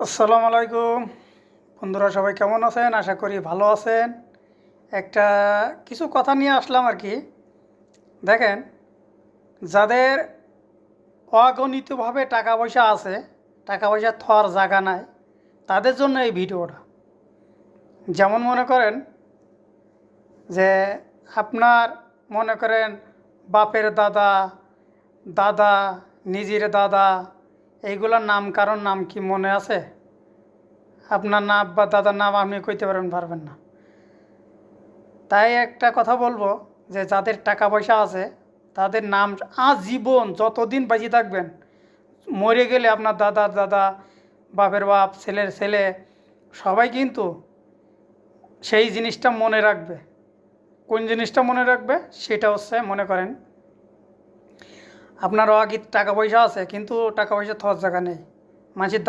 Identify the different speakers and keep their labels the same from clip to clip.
Speaker 1: আসসালামু আলাইকুম বন্ধুরা, সবাই কেমন আছেন? আশা করি ভালো আছেন। একটা কিছু কথা নিয়ে আসলাম আর কি। দেখেন, যাদের অগণিতভাবে টাকা পয়সা আছে, টাকা পয়সা থোয়ার জায়গা নাই, তাদের জন্য এই ভিডিওটা। যেমন মনে করেন যে আপনার মনে করেন বাপের দাদা, দাদা, নিজের দাদা, এইগুলোর নাম কারণ নাম কি মনে আছে? আপনার নাম বা দাদার নাম আপনি কইতে পারবেন না। তাই একটা কথা বলবো যে যাদের টাকা পয়সা আছে তাদের নাম আজীবন যতদিন বেঁচে থাকবেন, মরে গেলে আপনার দাদার দাদা, বাপের বাপ, ছেলের ছেলে সবাই কিন্তু সেই জিনিসটা মনে রাখবে। কোন জিনিসটা মনে রাখবে? সেটা হচ্ছে মনে করেন আপনার আগে টাকা পয়সা আছে কিন্তু টাকা পয়সা থর জায়গা নেই, মানুষের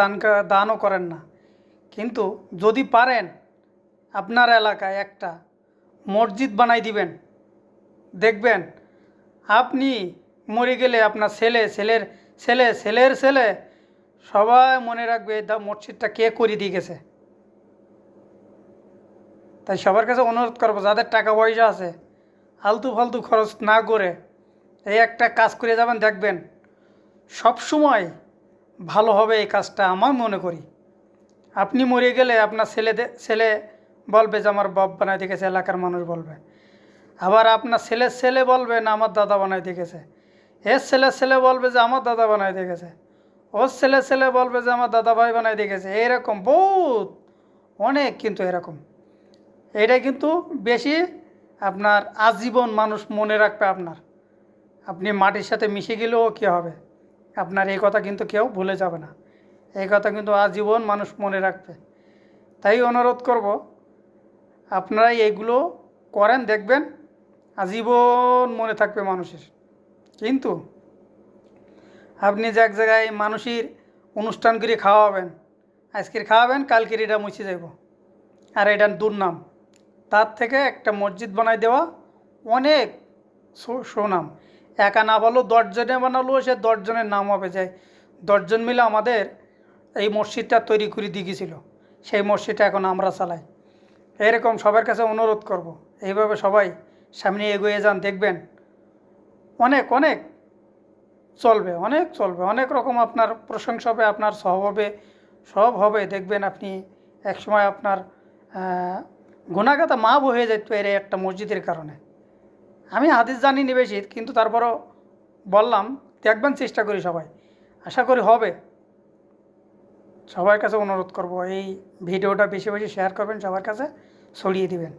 Speaker 1: দানও করেন না, কিন্তু যদি পারেন আপনার এলাকায় একটা মসজিদ বানাই দিবেন, দেখবেন আপনি মরে গেলে আপনার ছেলে, ছেলের ছেলে, ছেলের ছেলে সবাই মনে রাখবে মসজিদটা কে করে দিয়ে গেছে। তাই সবার কাছে অনুরোধ করবো, যাদের টাকা পয়সা আছে আলতু ফালতু খরচ না করে এই একটা কাজ করে যাবেন, দেখবেন সব সময় ভালো হবে এই কাজটা। আমার মনে করি আপনি মরে গেলে আপনার ছেলে বলবে যে আমার বাপ বানাই দেখেছে, এলাকার মানুষ বলবে। আবার আপনার ছেলের ছেলে বলবে না আমার দাদা বানাই দেখেছে, এর ছেলের ছেলে বলবে যে আমার দাদা বানাই দেখেছে, ওর ছেলের ছেলে বলবে যে আমার দাদা ভাই বানাই দেখেছে। এরকম বহুত অনেক, কিন্তু এরকম এটা কিন্তু বেশি আপনার আজীবন মানুষ মনে রাখবে আপনার। আপনি মাটির সাথে মিশে গেলেও কী হবে, আপনার এই কথা কিন্তু কেউ ভুলে যাবে না। এই কথা কিন্তু আজীবন মানুষ মনে রাখবে। তাই অনুরোধ করব আপনারা এইগুলো করেন, দেখবেন আজীবন মনে থাকবে মানুষের। কিন্তু আপনি যে এক জায়গায় মানুষের অনুষ্ঠান করে খাওয়াবেন, আজকের খাওয়াবেন কালকের এটা মুছে যাব, আর এটার দুর্নাম। তার থেকে একটা মসজিদ বানাই দেওয়া অনেক সুনাম। একা না বলেও 10 জনে বানালেও সে 10 জনের নাম হবে, যায় 10 জন মিলে আমাদের এই মসজিদটা তৈরি করে দিয়ে গেছিল, সেই মসজিদটা এখন আমরা চালাই। এরকম সবার কাছে অনুরোধ করব, এইভাবে সবাই সামনে এগিয়ে যান, দেখবেন অনেক অনেক চলবে, অনেক চলবে, অনেক রকম আপনার প্রশংসা হবে, আপনার সব হবে, সব হবে। দেখবেন আপনি একসময় আপনার গুণাগাতা মাপ হয়ে যেতে পারে একটা মসজিদের কারণে। আমি হাদিস জানি নি বেশি, কিন্তু তারপরও বললাম, দেখবেন চেষ্টা করি সবাই, আশা করি হবে। সবার কাছে অনুরোধ করব এই ভিডিওটা বেশি বেশি শেয়ার করবেন, সবার কাছে ছড়িয়ে দিবেন।